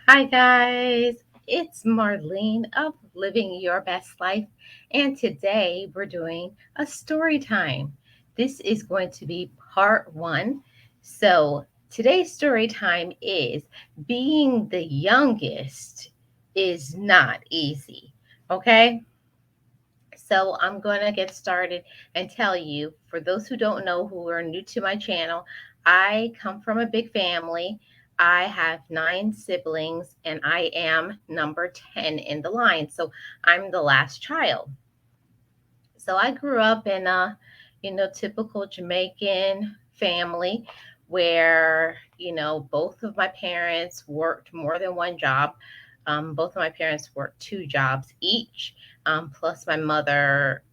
Hi, guys. It's Marlene of Living Your Best Life, and today we're doing a story time. This is going to be part one. So, today's story time is being the youngest is not easy. Okay? So, I'm going to get started and tell you for those who don't know, who are new to my channel, I come from a big family. I have nine siblings and I am number 10 in the line. So I'm the last child. So I grew up in a, typical Jamaican family where, both of my parents worked more than one job. Both of my parents worked two jobs each. Plus, my mother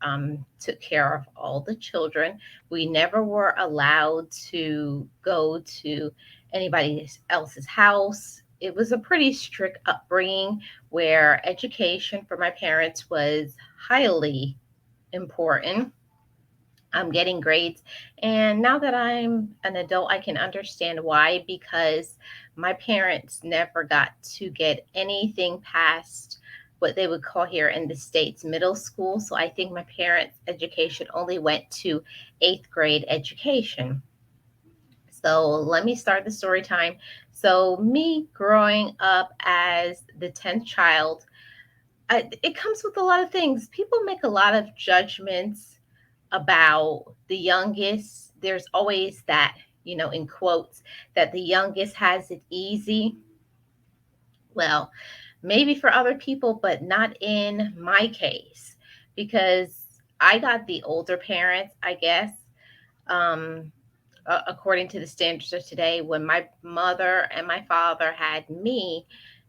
took care of all the children. We never were allowed to go to anybody else's house. It was a pretty strict upbringing where education for my parents was highly important. I'm getting grades. And now that I'm an adult, I can understand why, because my parents never got to get anything past what they would call here in the States middle school. So I think my parents' education only went to eighth grade education. So let me start the story time. So, me growing up as the 10th child, it comes with a lot of things. People make a lot of judgments about the youngest. There's always that, in quotes, that the youngest has it easy. Well, maybe for other people, but not in my case, because I got the older parents, I guess. Um, According to the standards of today, when my mother and my father had me,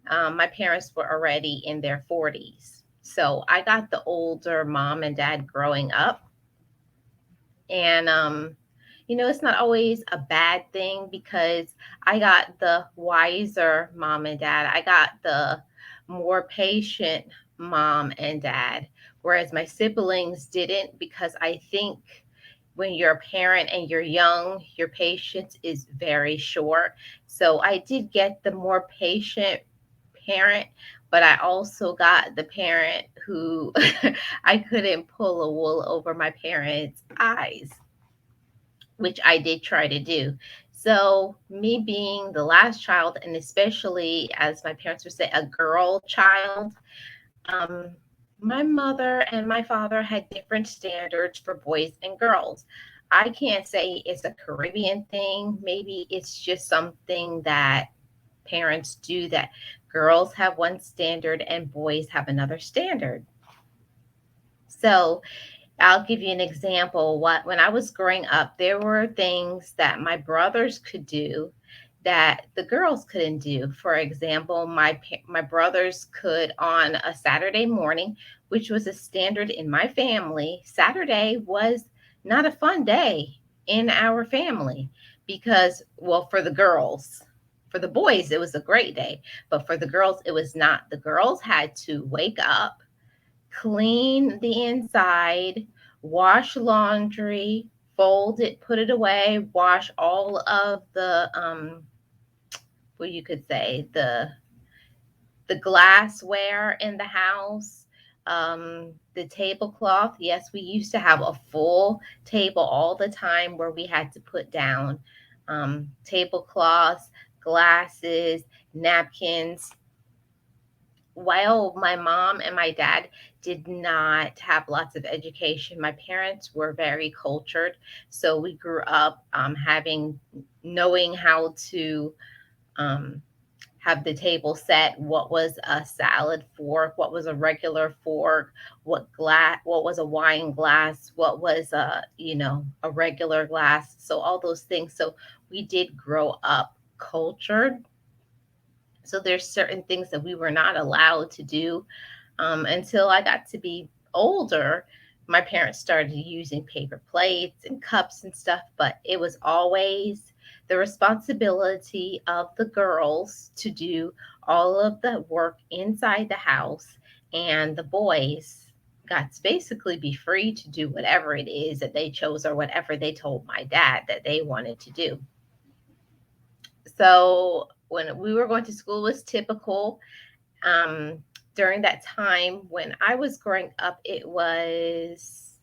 my parents were already in their 40s. So I got the older mom and dad growing up. And, it's not always a bad thing because I got the wiser mom and dad. I got the more patient mom and dad, whereas my siblings didn't, because I think when you're a parent and you're young, your patience is very short. So I did get the more patient parent, but I also got the parent who I couldn't pull a wool over my parents' eyes, which I did try to do. So, me being the last child, and especially as my parents would say, a girl child, um, my mother and my father had different standards for boys and girls. I can't say it's a Caribbean thing. Maybe it's just something that parents do, that girls have one standard and boys have another standard. So, I'll give you an example. What When I was growing up, there were things that my brothers could do that the girls couldn't do. For example, my brothers could, on a Saturday morning, which was a standard in my family. Saturday was not a fun day in our family because, well, for the girls. For the boys, it was a great day, but for the girls, it was not. The girls had to wake up, clean the inside, wash laundry, fold it, put it away, wash all of the what you could say, the glassware in the house, the tablecloth. Yes, we used to have a full table all the time where we had to put down tablecloths, glasses, napkins. While my mom and my dad did not have lots of education, my parents were very cultured. So we grew up knowing how to um, have the table set, what was a salad fork, what was a regular fork, what was a wine glass, what was a regular glass. So all those things. So we did grow up cultured. So there's certain things that we were not allowed to do until I got to be older. My parents started using paper plates and cups and stuff, but it was always the responsibility of the girls to do all of the work inside the house, and the boys got to basically be free to do whatever it is that they chose or whatever they told my dad that they wanted to do. So when we were going to school was typical. Um, During that time when I was growing up, it was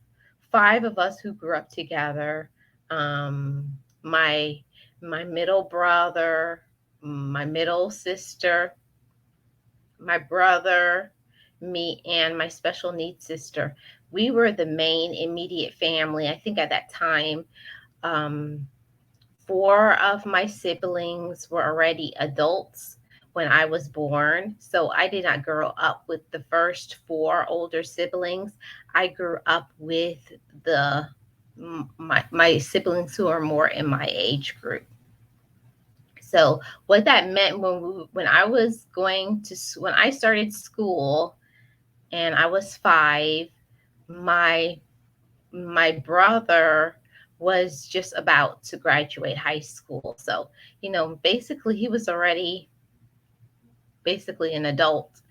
five of us who grew up together. Um, my my middle brother, my middle sister, my brother, me, and my special needs sister. We were the main immediate family. I think at that time, um, four of my siblings were already adults when I was born. So I did not grow up with the first four older siblings. I grew up with the my siblings who are more in my age group. So what that meant when I was going to when I started school and I was 5, my my brother was just about to graduate high school. So, basically he was already basically an adult.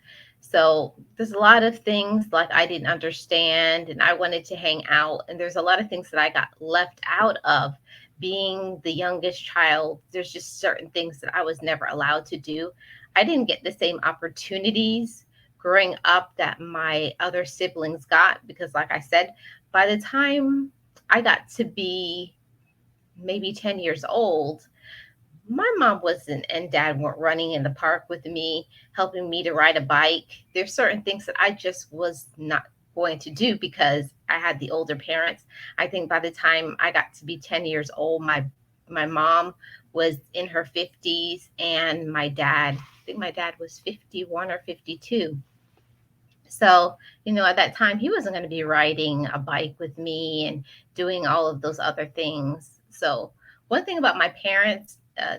So there's a lot of things like I didn't understand and I wanted to hang out. And there's a lot of things that I got left out of being the youngest child. There's just certain things that I was never allowed to do. I didn't get the same opportunities growing up that my other siblings got because, like I said, by the time I got to be maybe 10 years old, my mom wasn't and dad weren't running in the park with me, helping me to ride a bike. There's certain things that I just was not going to do because I had the older parents. I think by the time I got to be 10 years old, my mom was in her 50s and I think my dad was 51 or 52. So, at that time, he wasn't going to be riding a bike with me and doing all of those other things. So, one thing about my parents,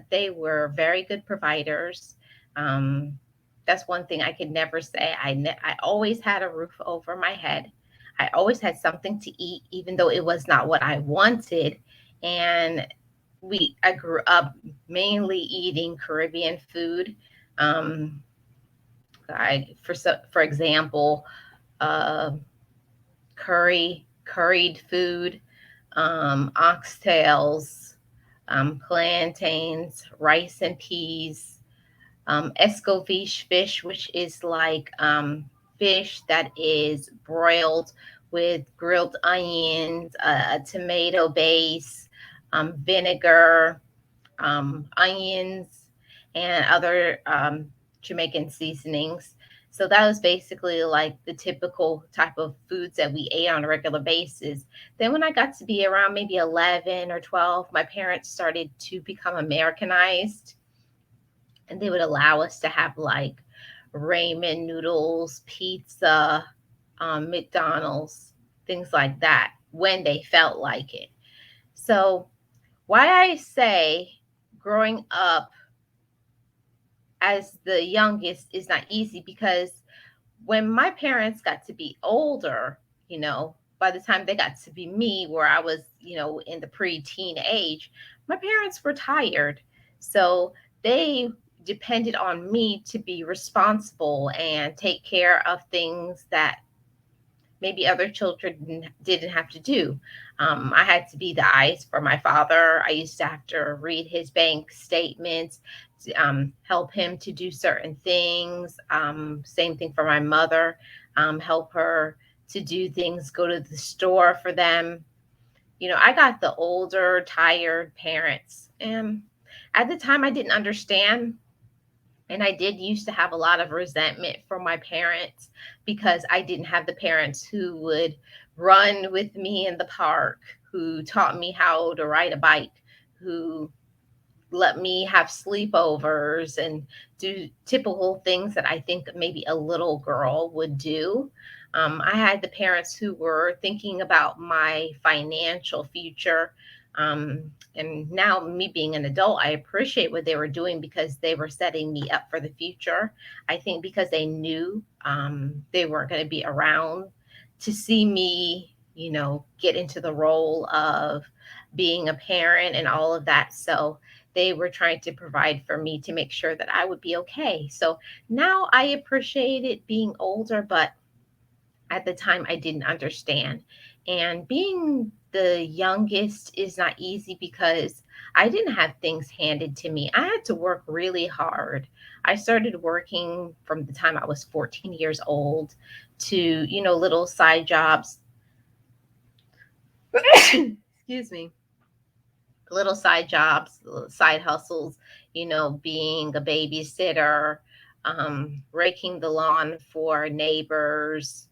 they were very good providers. Um, that's one thing I could never say. I always had a roof over my head. I always had something to eat, even though it was not what I wanted. And I grew up mainly eating Caribbean food. Um, for example, uh, curried food, oxtails, plantains, rice and peas, escovitch fish, which is like fish that is broiled with grilled onions, a tomato base, vinegar, onions, and other Jamaican seasonings. So that was basically like the typical type of foods that we ate on a regular basis. Then when I got to be around maybe 11 or 12, my parents started to become Americanized and they would allow us to have like ramen noodles, pizza, McDonald's, things like that when they felt like it. So, why I say growing up as the youngest is not easy because when my parents got to be older, by the time they got to be me, where I was, in the pre-teen age, my parents were tired. So they depended on me to be responsible and take care of things that maybe other children didn't have to do. I had to be the eyes for my father. I used to have to read his bank statements, help him to do certain things. Same thing for my mother, help her to do things, go to the store for them. I got the older, tired parents. And at the time, I didn't understand and I did used to have a lot of resentment for my parents because I didn't have the parents who would run with me in the park, who taught me how to ride a bike, who let me have sleepovers and do typical things that I think maybe a little girl would do. I had the parents who were thinking about my financial future. And now, me being an adult, I appreciate what they were doing because they were setting me up for the future. I think because they knew they weren't going to be around to see me, get into the role of being a parent and all of that. So, they were trying to provide for me to make sure that I would be okay. So now I appreciate it being older, but at the time I didn't understand. And being the youngest is not easy because I didn't have things handed to me. I had to work really hard. I started working from the time I was 14 years old to, little side jobs. Excuse me. Little side jobs, little side hustles, being a babysitter, raking the lawn for neighbors,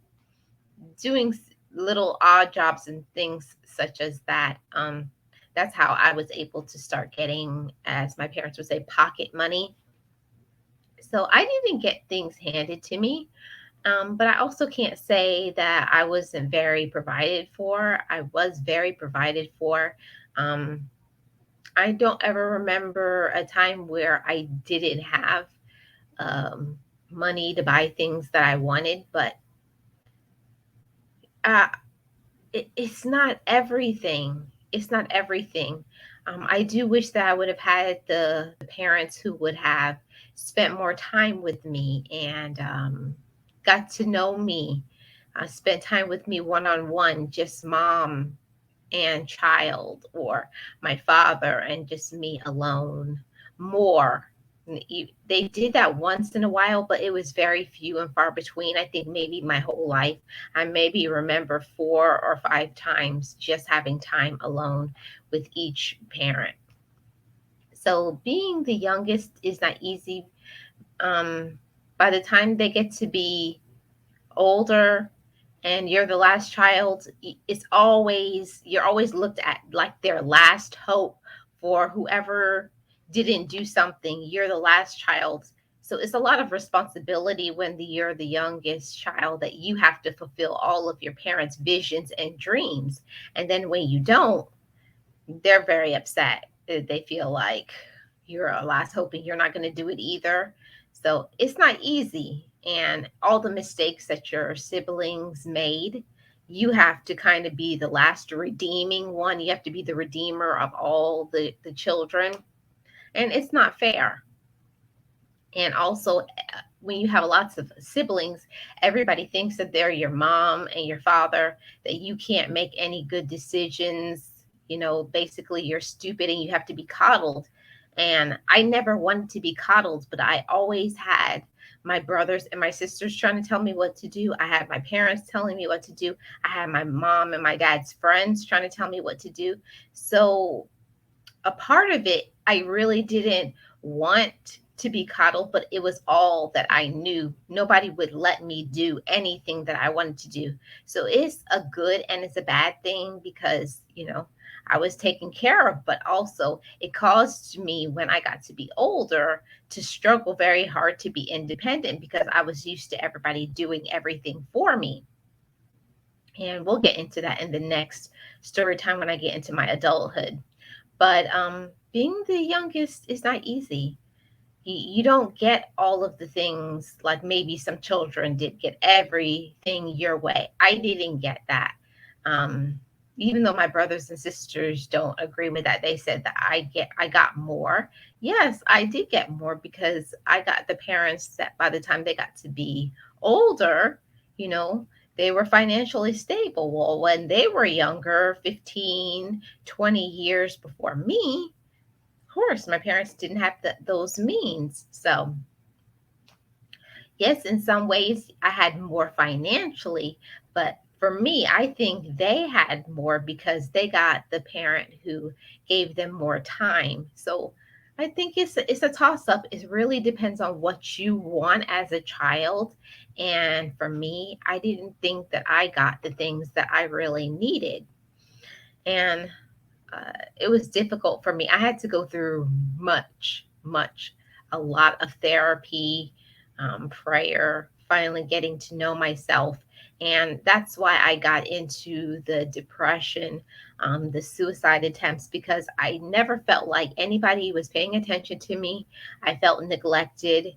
doing little odd jobs and things such as that. That's how I was able to start getting, as my parents would say, pocket money. So I didn't get things handed to me. But I also can't say that I wasn't very provided for. I was very provided for. Um, I don't ever remember a time where I didn't have um, money to buy things that I wanted, but uh, it's not everything. It's not everything. I do wish that I would have had the parents who would have spent more time with me and got to know me, spent time with me one on one, just mom and child, or my father and just me alone more. They did that once in a while, but it was very few and far between. I think maybe my whole life, I maybe remember 4 or 5 times just having time alone with each parent. So being the youngest is not easy. Um, by the time they get to be older and you're the last child, you're always looked at like their last hope for whoever didn't do something. You're the last child. So it's a lot of responsibility when you're the youngest child, that you have to fulfill all of your parents' visions and dreams. And then when you don't, they're very upset. They feel like you're a last hope and you're not going to do it either. So it's not easy. And all the mistakes that your siblings made, you have to kind of be the last redeeming one. You have to be the redeemer of all the children. And it's not fair. And also, when you have lots of siblings, everybody thinks that they're your mom and your father, that you can't make any good decisions. Basically, you're stupid and you have to be coddled. And I never wanted to be coddled, but I always had my brothers and my sisters trying to tell me what to do. I had my parents telling me what to do. I had my mom and my dad's friends trying to tell me what to do. So a part of it, I really didn't want to be coddled, but it was all that I knew. Nobody would let me do anything that I wanted to do. So it's a good and it's a bad thing because, I was taken care of, but also it caused me, when I got to be older, to struggle very hard to be independent because I was used to everybody doing everything for me. And we'll get into that in the next story time when I get into my adulthood. But being the youngest is not easy. You don't get all of the things like maybe some children did get everything your way. I didn't get that. Um, Even though my brothers and sisters don't agree with that, they said that I got more. Yes, I did get more because I got the parents that by the time they got to be older, you know, they were financially stable. Well, when they were younger, 15, 20 years before me, of course, my parents didn't have those means. So, yes, in some ways, I had more financially, but for me, I think they had more because they got the parent who gave them more time. So, I think it's a toss up. It really depends on what you want as a child. And for me, I didn't think that I got the things that I really needed. And it was difficult for me. I had to go through a lot of therapy, prayer, finally getting to know myself. And that's why I got into the depression, the suicide attempts, because I never felt like anybody was paying attention to me. I felt neglected.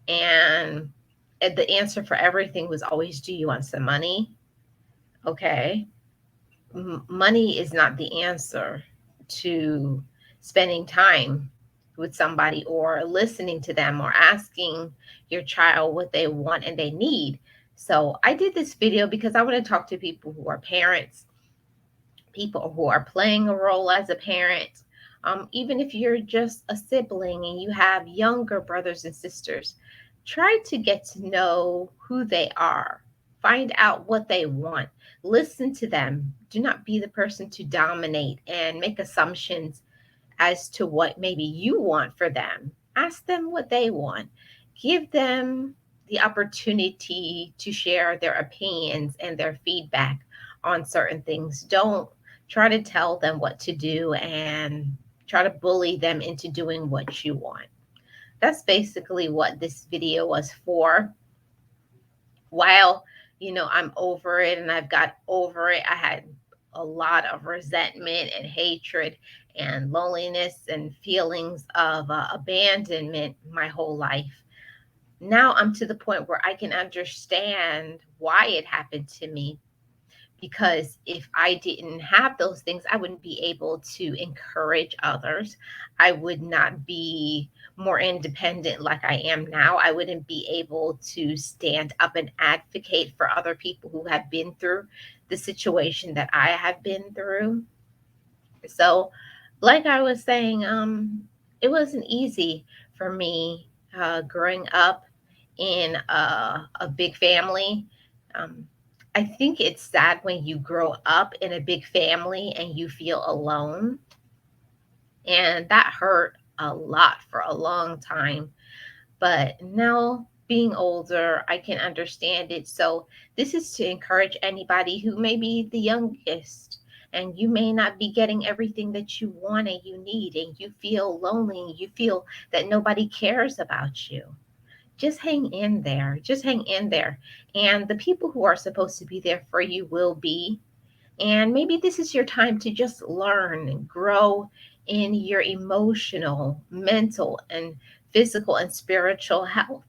And the answer for everything was always, do you want some money? Okay. Money is not the answer to spending time with somebody or listening to them or asking your child what they want and they need. So I did this video because I want to talk to people who are parents, people who are playing a role as a parent. Even if you're just a sibling and you have younger brothers and sisters, try to get to know who they are. Find out what they want. Listen to them. Do not be the person to dominate and make assumptions as to what maybe you want for them. Ask them what they want. Give them the opportunity to share their opinions and their feedback on certain things. Don't try to tell them what to do and try to bully them into doing what you want. That's basically what this video was for. While, I'm over it and I've got over it, I had a lot of resentment and hatred and loneliness and feelings of abandonment my whole life. Now I'm to the point where I can understand why it happened to me, because if I didn't have those things, I wouldn't be able to encourage others. I would not be more independent like I am now. I wouldn't be able to stand up and advocate for other people who have been through the situation that I have been through. So, like I was saying, it wasn't easy for me growing up in a big family. Um, I think it's sad when you grow up in a big family and you feel alone. And that hurt a lot for a long time. But now, being older, I can understand it. So, this is to encourage anybody who may be the youngest and you may not be getting everything that you want and you need, and you feel lonely, and you feel that nobody cares about you. Just hang in there. Just hang in there. And the people who are supposed to be there for you will be. And maybe this is your time to just learn and grow in your emotional, mental, and physical and spiritual health.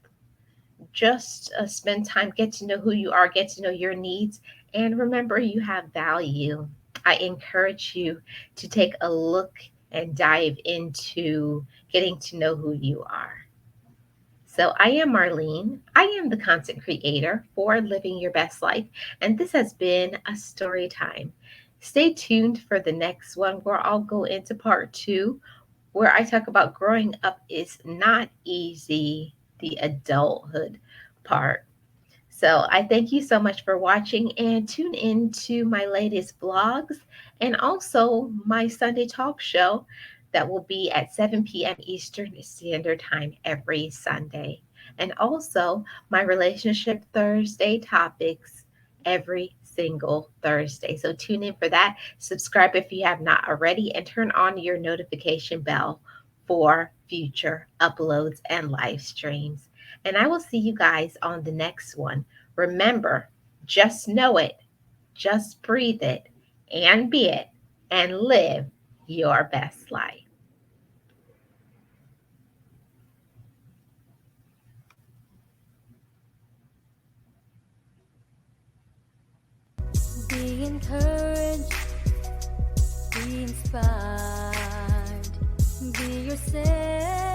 Just spend time, get to know who you are, get to know your needs, and remember you have value. I encourage you to take a look and dive into getting to know who you are. So, I am Marlene. I am the content creator for Living Your Best Life, and this has been a story time. Stay tuned for the next one where I'll go into part two, where I talk about growing up is not easy, the adulthood part. So, I thank you so much for watching, and tune in to my latest vlogs and also my Sunday talk show that will be at 7 p.m. Eastern Standard Time every Sunday. And also my Relationship Thursday topics every single Thursday. So tune in for that. Subscribe if you have not already, and turn on your notification bell for future uploads and live streams. And I will see you guys on the next one. Remember, just know it, just breathe it, and be it, and live your best life. Be encouraged, be inspired, be yourself.